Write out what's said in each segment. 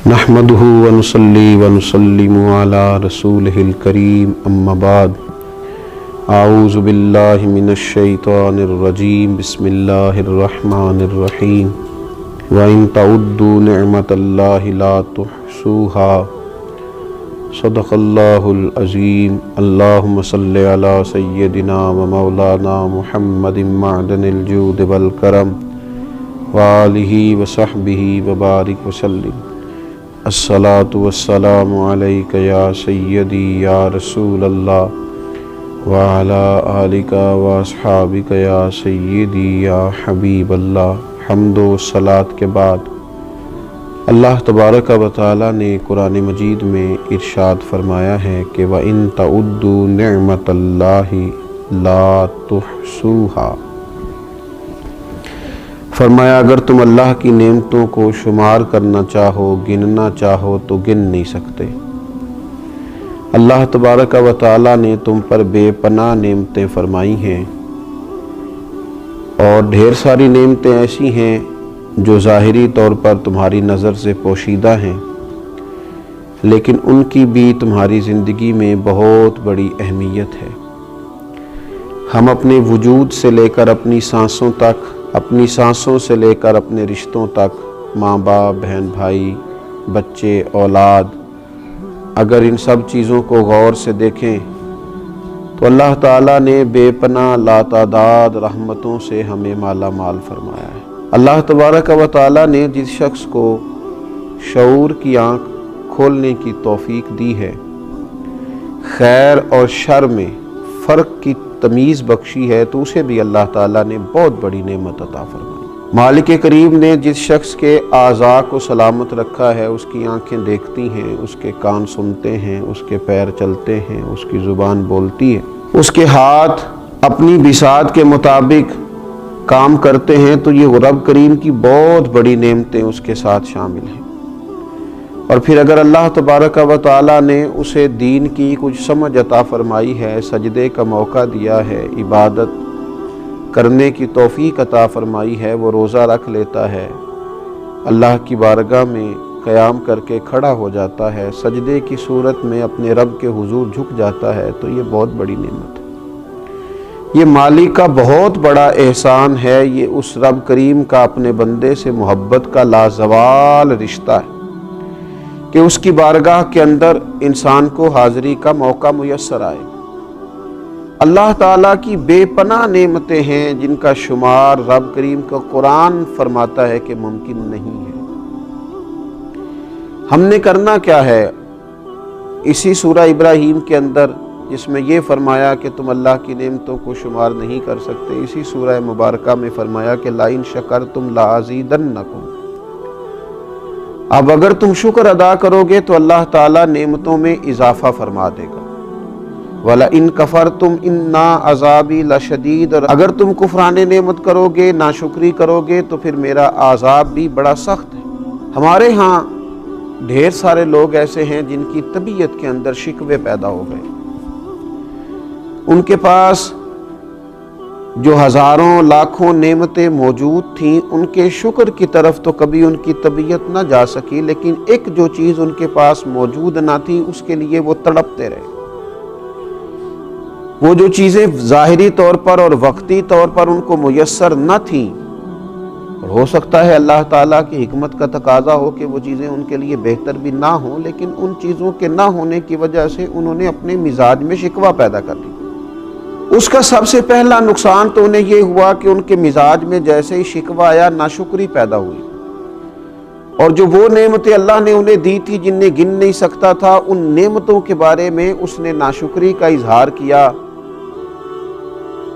نحمده ونصلي ونسلم على رسوله الكريم اما بعد اعوذ باللہ من الشیطان الرجیم بسم اللہ الرحمن الرحیم وَإِن تَعُدُّوا نِعْمَةَ اللَّهِ لَا تُحْصُوهَا صدق اللہ العظیم اللہم صلی علی سیدنا ومولانا محمد معدن الجود والکرم وآلہ وصحبہ وبارک وسلم الصلاة والسلام علیک یا سیدی یا رسول اللہ وعلی آلک واصحابک یا سیدی یا حبیب اللہ۔ حمد و صلاۃ کے بعد اللہ تبارک و تعالی نے قرآن مجید میں ارشاد فرمایا ہے کہ وَإِن تَعُدُّوا نِعْمَةَ اللَّهِ لَا تُحْصُوهَا، فرمایا اگر تم اللہ کی نعمتوں کو شمار کرنا چاہو، گننا چاہو تو گن نہیں سکتے۔ اللہ تبارک و تعالی نے تم پر بے پناہ نعمتیں فرمائی ہیں، اور ڈھیر ساری نعمتیں ایسی ہیں جو ظاہری طور پر تمہاری نظر سے پوشیدہ ہیں، لیکن ان کی بھی تمہاری زندگی میں بہت بڑی اہمیت ہے۔ ہم اپنے وجود سے لے کر اپنی سانسوں تک، اپنی سانسوں سے لے کر اپنے رشتوں تک، ماں باپ، بہن بھائی، بچے، اولاد، اگر ان سب چیزوں کو غور سے دیکھیں تو اللہ تعالیٰ نے بے پناہ لاتعداد رحمتوں سے ہمیں مالا مال فرمایا ہے۔ اللہ تبارک و تعالیٰ نے جس شخص کو شعور کی آنکھ کھولنے کی توفیق دی ہے، خیر اور شر میں فرق کی تمیز بخشی ہے، تو اسے بھی اللہ تعالیٰ نے بہت بڑی نعمت عطا فرمائی۔ مالک کریم نے جس شخص کے اعضاء کو سلامت رکھا ہے، اس کی آنکھیں دیکھتی ہیں، اس کے کان سنتے ہیں، اس کے پیر چلتے ہیں، اس کی زبان بولتی ہے، اس کے ہاتھ اپنی بساط کے مطابق کام کرتے ہیں، تو یہ رب کریم کی بہت بڑی نعمتیں اس کے ساتھ شامل ہیں۔ اور پھر اگر اللہ تبارک و تعالیٰ نے اسے دین کی کچھ سمجھ عطا فرمائی ہے، سجدے کا موقع دیا ہے، عبادت کرنے کی توفیق عطا فرمائی ہے، وہ روزہ رکھ لیتا ہے، اللہ کی بارگاہ میں قیام کر کے کھڑا ہو جاتا ہے، سجدے کی صورت میں اپنے رب کے حضور جھک جاتا ہے، تو یہ بہت بڑی نعمت ہے۔ یہ مالک کا بہت بڑا احسان ہے، یہ اس رب کریم کا اپنے بندے سے محبت کا لازوال رشتہ ہے کہ اس کی بارگاہ کے اندر انسان کو حاضری کا موقع میسر آئے۔ اللہ تعالیٰ کی بے پناہ نعمتیں ہیں جن کا شمار رب کریم کا قرآن فرماتا ہے کہ ممکن نہیں ہے۔ ہم نے کرنا کیا ہے؟ اسی سورہ ابراہیم کے اندر جس میں یہ فرمایا کہ تم اللہ کی نعمتوں کو شمار نہیں کر سکتے، اسی سورہ مبارکہ میں فرمایا کہ لَإِن شَكَرْتُمْ لَأَزِيدَنَّكُمْ، اب اگر تم شکر ادا کرو گے تو اللہ تعالیٰ نعمتوں میں اضافہ فرما دے گا۔ وَلَئِن كَفَرْتُمْ إِنَّ عَذَابِي لَشَدِيدٌ، اور اگر تم کفران نعمت کرو گے، ناشکری کرو گے، تو پھر میرا عذاب بھی بڑا سخت ہے۔ ہمارے ہاں ڈھیر سارے لوگ ایسے ہیں جن کی طبیعت کے اندر شکوے پیدا ہو گئے، ان کے پاس جو ہزاروں لاکھوں نعمتیں موجود تھیں، ان کے شکر کی طرف تو کبھی ان کی طبیعت نہ جا سکی، لیکن ایک جو چیز ان کے پاس موجود نہ تھی اس کے لیے وہ تڑپتے رہے۔ وہ جو چیزیں ظاہری طور پر اور وقتی طور پر ان کو میسر نہ تھیں، اور ہو سکتا ہے اللہ تعالیٰ کی حکمت کا تقاضا ہو کہ وہ چیزیں ان کے لیے بہتر بھی نہ ہوں، لیکن ان چیزوں کے نہ ہونے کی وجہ سے انہوں نے اپنے مزاج میں شکوہ پیدا کر دی۔ اس کا سب سے پہلا نقصان تو انہیں یہ ہوا کہ ان کے مزاج میں جیسے ہی شکوہ آیا، ناشکری پیدا ہوئی، اور جو وہ نعمتیں اللہ نے انہیں دی تھی جنہیں گن نہیں سکتا تھا، ان نعمتوں کے بارے میں اس نے ناشکری کا اظہار کیا،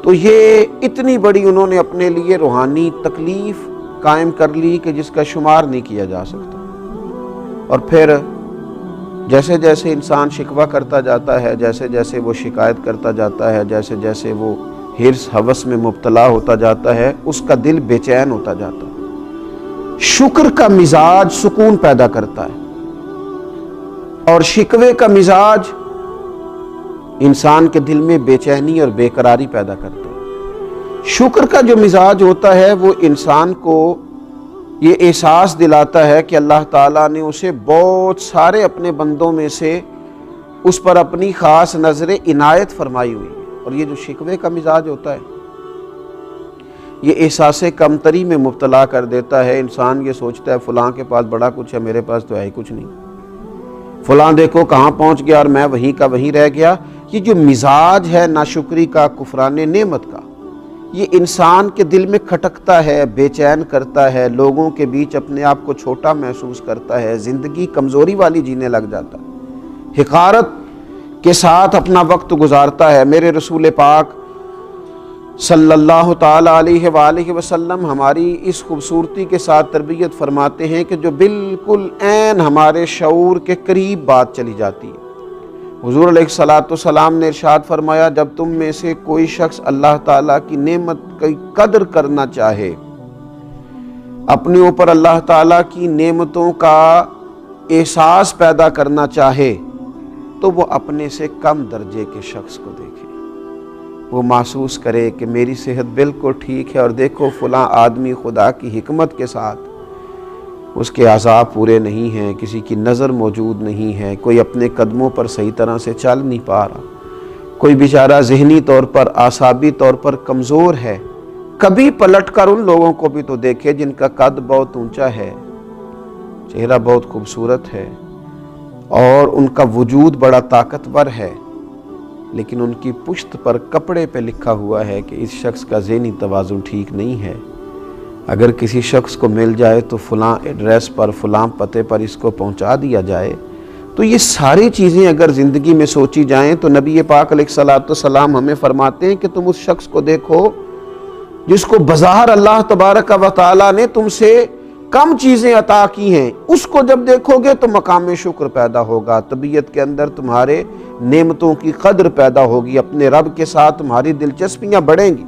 تو یہ اتنی بڑی انہوں نے اپنے لیے روحانی تکلیف قائم کر لی کہ جس کا شمار نہیں کیا جا سکتا۔ اور پھر جیسے جیسے انسان شکوہ کرتا جاتا ہے، جیسے جیسے وہ شکایت کرتا جاتا ہے، جیسے جیسے وہ حرص ہوس میں مبتلا ہوتا جاتا ہے، اس کا دل بے چین ہوتا جاتا ہے۔ شکر کا مزاج سکون پیدا کرتا ہے، اور شکوے کا مزاج انسان کے دل میں بے چینی اور بے قراری پیدا کرتا ہے۔ شکر کا جو مزاج ہوتا ہے وہ انسان کو یہ احساس دلاتا ہے کہ اللہ تعالیٰ نے اسے بہت سارے اپنے بندوں میں سے اس پر اپنی خاص نظر عنایت فرمائی ہوئی ہے۔ اور یہ جو شکوے کا مزاج ہوتا ہے یہ احساس کمتری میں مبتلا کر دیتا ہے۔ انسان یہ سوچتا ہے فلاں کے پاس بڑا کچھ ہے، میرے پاس تو ہے ہی کچھ نہیں، فلاں دیکھو کہاں پہنچ گیا اور میں وہیں کا وہیں رہ گیا۔ یہ جو مزاج ہے ناشکری کا، کفران نعمت کا، یہ انسان کے دل میں کھٹکتا ہے، بے چین کرتا ہے، لوگوں کے بیچ اپنے آپ کو چھوٹا محسوس کرتا ہے، زندگی کمزوری والی جینے لگ جاتا ہے، حقارت کے ساتھ اپنا وقت گزارتا ہے۔ میرے رسول پاک صلی اللہ تعالی علیہ وآلہ وسلم ہماری اس خوبصورتی کے ساتھ تربیت فرماتے ہیں کہ جو بالکل عین ہمارے شعور کے قریب بات چلی جاتی ہے۔ حضور علیہ السلام نے ارشاد فرمایا، جب تم میں سے کوئی شخص اللہ تعالیٰ کی نعمت کی قدر کرنا چاہے، اپنے اوپر اللہ تعالیٰ کی نعمتوں کا احساس پیدا کرنا چاہے، تو وہ اپنے سے کم درجے کے شخص کو دیکھے، وہ محسوس کرے کہ میری صحت بالکل ٹھیک ہے اور دیکھو فلاں آدمی خدا کی حکمت کے ساتھ اس کے اعضاء پورے نہیں ہیں، کسی کی نظر موجود نہیں ہے، کوئی اپنے قدموں پر صحیح طرح سے چل نہیں پا رہا، کوئی بیچارہ ذہنی طور پر اعصابی طور پر کمزور ہے۔ کبھی پلٹ کر ان لوگوں کو بھی تو دیکھے جن کا قد بہت اونچا ہے، چہرہ بہت خوبصورت ہے اور ان کا وجود بڑا طاقتور ہے، لیکن ان کی پشت پر کپڑے پہ لکھا ہوا ہے کہ اس شخص کا ذہنی توازن ٹھیک نہیں ہے۔ اگر کسی شخص کو مل جائے تو فلاں ایڈریس پر، فلاں پتے پر اس کو پہنچا دیا جائے۔ تو یہ ساری چیزیں اگر زندگی میں سوچی جائیں تو نبی پاک علیہ السلام ہمیں فرماتے ہیں کہ تم اس شخص کو دیکھو جس کو بظاہر اللہ تبارک و تعالیٰ نے تم سے کم چیزیں عطا کی ہیں، اس کو جب دیکھو گے تو مقام شکر پیدا ہوگا، طبیعت کے اندر تمہارے نعمتوں کی قدر پیدا ہوگی، اپنے رب کے ساتھ تمہاری دلچسپیاں بڑھیں گی۔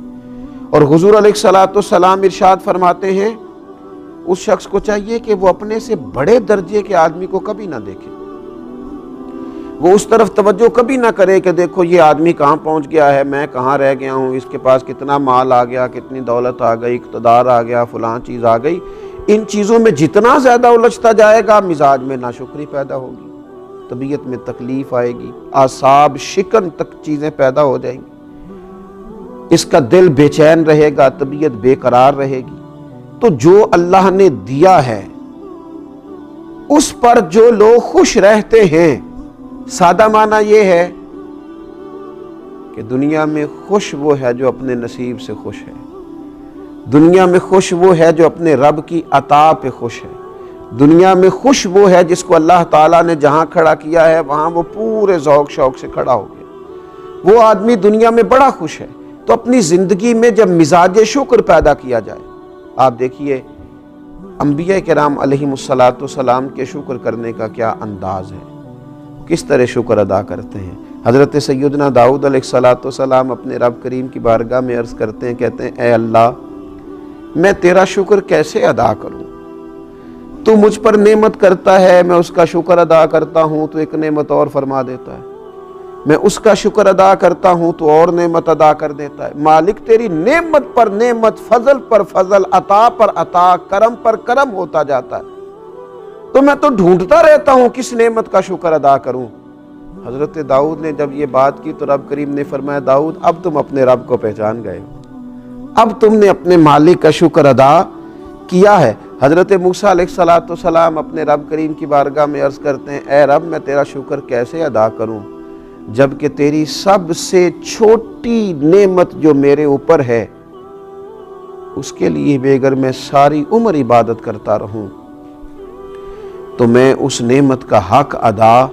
اور حضور علیہ السلام ارشاد فرماتے ہیں اس شخص کو چاہیے کہ وہ اپنے سے بڑے درجے کے آدمی کو کبھی نہ دیکھے، وہ اس طرف توجہ کبھی نہ کرے کہ دیکھو یہ آدمی کہاں پہنچ گیا ہے، میں کہاں رہ گیا ہوں، اس کے پاس کتنا مال آ گیا، کتنی دولت آ گئی، اقتدار آ گیا، فلاں چیز آ گئی۔ ان چیزوں میں جتنا زیادہ الجھتا جائے گا مزاج میں ناشکری پیدا ہوگی، طبیعت میں تکلیف آئے گی، اعصاب شکن تک چیزیں پیدا ہو جائیں گی، اس کا دل بے چین رہے گا، طبیعت بے قرار رہے گی۔ تو جو اللہ نے دیا ہے اس پر جو لوگ خوش رہتے ہیں، سادہ معنی یہ ہے کہ دنیا میں خوش وہ ہے جو اپنے نصیب سے خوش ہے، دنیا میں خوش وہ ہے جو اپنے رب کی عطا پہ خوش ہے، دنیا میں خوش وہ ہے جس کو اللہ تعالیٰ نے جہاں کھڑا کیا ہے وہاں وہ پورے ذوق شوق سے کھڑا ہو گیا، وہ آدمی دنیا میں بڑا خوش ہے۔ تو اپنی زندگی میں جب مزاج شکر پیدا کیا جائے، آپ دیکھیے انبیاء کرام علیہم السلام کے شکر کرنے کا کیا انداز ہے، کس طرح شکر ادا کرتے ہیں۔ حضرت سیدنا داؤد علیہ السلام اپنے رب کریم کی بارگاہ میں عرض کرتے ہیں، کہتے ہیں اے اللہ میں تیرا شکر کیسے ادا کروں، تو مجھ پر نعمت کرتا ہے، میں اس کا شکر ادا کرتا ہوں تو ایک نعمت اور فرما دیتا ہے، میں اس کا شکر ادا کرتا ہوں تو اور نعمت ادا کر دیتا ہے۔ مالک تیری نعمت پر نعمت، فضل پر فضل، عطا پر عطا، کرم پر کرم ہوتا جاتا ہے، تو میں تو ڈھونڈتا رہتا ہوں کس نعمت کا شکر ادا کروں۔ حضرت داؤد نے جب یہ بات کی تو رب کریم نے فرمایا داؤد اب تم اپنے رب کو پہچان گئے ہو، اب تم نے اپنے مالک کا شکر ادا کیا ہے۔ حضرت موسیٰ علیہ السلام اپنے رب کریم کی بارگاہ میں عرض کرتے ہیں اے رب میں تیرا شکر کیسے ادا کروں جبکہ تیری سب سے چھوٹی نعمت جو میرے اوپر ہے اس کے لیے بھی اگر میں ساری عمر عبادت کرتا رہوں تو میں اس نعمت کا حق ادا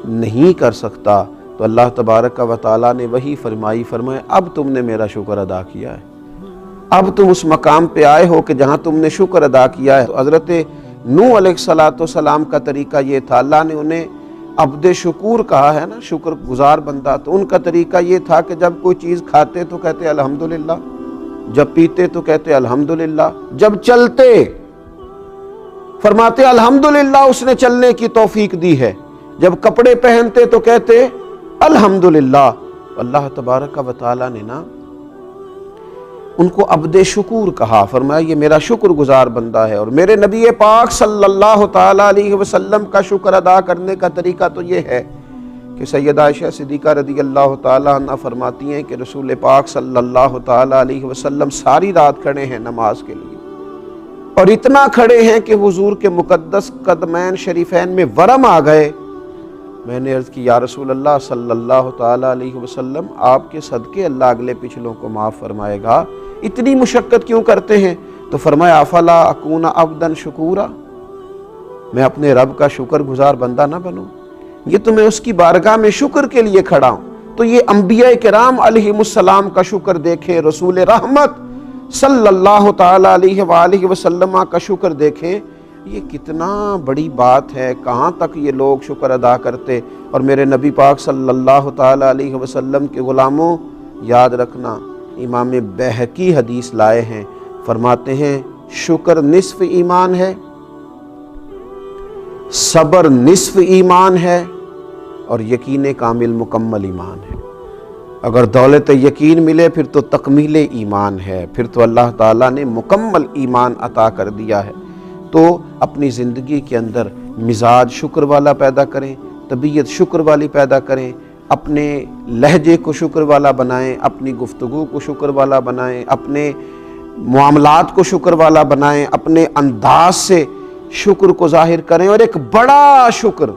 نہیں کر سکتا۔ تو اللہ تبارک و تعالیٰ نے وہی فرمایا اب تم نے میرا شکر ادا کیا ہے، اب تم اس مقام پہ آئے ہو کہ جہاں تم نے شکر ادا کیا ہے۔ تو حضرت نوح علیہ السلام کا طریقہ یہ تھا، اللہ نے انہیں عبد شکور کہا ہے نا، شکر گزار بندہ، تو ان کا طریقہ یہ تھا کہ جب کوئی چیز کھاتے تو کہتے الحمدللہ، جب پیتے تو کہتے الحمدللہ، جب چلتے فرماتے الحمدللہ اس نے چلنے کی توفیق دی ہے، جب کپڑے پہنتے تو کہتے الحمدللہ۔ اللہ تبارک و تعالیٰ نے نا ان کو عبد شکور کہا، فرمایا یہ میرا شکر گزار بندہ ہے۔ اور میرے نبی پاک صلی اللہ تعالیٰ علیہ وسلم کا شکر ادا کرنے کا طریقہ تو یہ ہے کہ سیدہ عائشہ صدیقہ رضی اللہ تعالیٰ عنہ فرماتی ہیں کہ رسول پاک صلی اللہ تعالیٰ علیہ وسلم ساری رات کھڑے ہیں نماز کے لیے، اور اتنا کھڑے ہیں کہ حضور کے مقدس قدمین شریفین میں ورم آ گئے۔ میں نے عرض کی یا رسول اللہ صلی اللہ تعالیٰ علیہ وسلم، آپ کے صدقے اللہ اگلے پچھلوں کو معاف فرمائے گا، اتنی مشقت کیوں کرتے ہیں؟ تو فرمایا افلا اکون عبدا شکورا، میں اپنے رب کا شکر گزار بندہ نہ بنوں؟ یہ تو میں اس کی بارگاہ میں شکر کے لیے کھڑا ہوں۔ تو یہ انبیاء کرام علیہ السلام کا شکر دیکھیں، رسول رحمت صلی اللہ تعالیٰ علیہ وآلہ وسلم کا شکر دیکھیں، یہ کتنا بڑی بات ہے، کہاں تک یہ لوگ شکر ادا کرتے۔ اور میرے نبی پاک صلی اللہ تعالیٰ علیہ وسلم کے غلاموں، یاد رکھنا، امام بیہقی حدیث لائے ہیں، فرماتے ہیں شکر نصف ایمان ہے، صبر نصف ایمان ہے، اور یقین کامل مکمل ایمان ہے۔ اگر دولت یقین ملے پھر تو تکمیل ایمان ہے، پھر تو اللہ تعالیٰ نے مکمل ایمان عطا کر دیا ہے۔ تو اپنی زندگی کے اندر مزاج شکر والا پیدا کریں، طبیعت شکر والی پیدا کریں، اپنے لہجے کو شکر والا بنائیں، اپنی گفتگو کو شکر والا بنائیں، اپنے معاملات کو شکر والا بنائیں، اپنے انداز سے شکر کو ظاہر کریں۔ اور ایک بڑا شکر،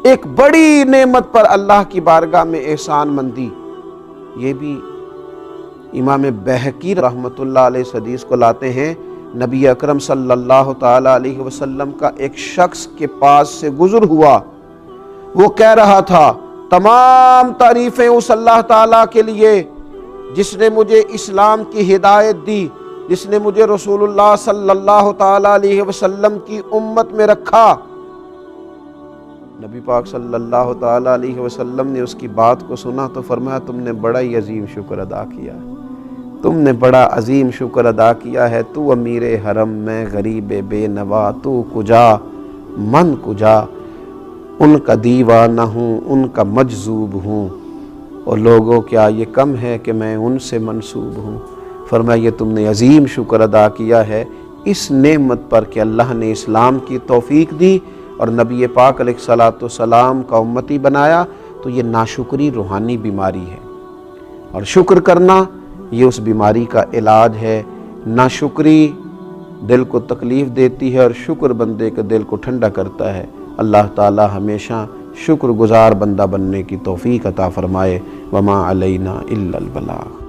ایک بڑی نعمت پر اللہ کی بارگاہ میں احسان مندی، یہ بھی امام بیہقی رحمۃ اللہ علیہ اس حدیث کو لاتے ہیں۔ نبی اکرم صلی اللہ تعالیٰ علیہ وسلم کا ایک شخص کے پاس سے گزر ہوا، وہ کہہ رہا تھا تمام تعریفیں اس اللہ تعالیٰ کے لیے جس نے مجھے اسلام کی ہدایت دی، جس نے مجھے رسول اللہ صلی اللہ تعالیٰ علیہ وسلم کی امت میں رکھا۔ نبی پاک صلی اللہ تعالیٰ علیہ وسلم نے اس کی بات کو سنا تو فرمایا تم نے بڑا ہی عظیم شکر ادا کیا ہے، تم نے بڑا عظیم شکر ادا کیا ہے، تو امیر حرم میں غریب بے نوا، تو کجا من کجا، ان کا دیوانہ ہوں ان کا مجذوب ہوں، اور لوگوں کیا یہ کم ہے کہ میں ان سے منسوب ہوں۔ فرمایا یہ تم نے عظیم شکر ادا کیا ہے اس نعمت پر کہ اللہ نے اسلام کی توفیق دی اور نبی پاک علیہ الصلاۃ والسلام کا امتی بنایا۔ تو یہ ناشکری روحانی بیماری ہے، اور شکر کرنا یہ اس بیماری کا علاج ہے۔ ناشکری دل کو تکلیف دیتی ہے اور شکر بندے کے دل کو ٹھنڈا کرتا ہے۔ اللہ تعالی ہمیشہ شکر گزار بندہ بننے کی توفیق عطا فرمائے۔ وما علینا الا البلاغ۔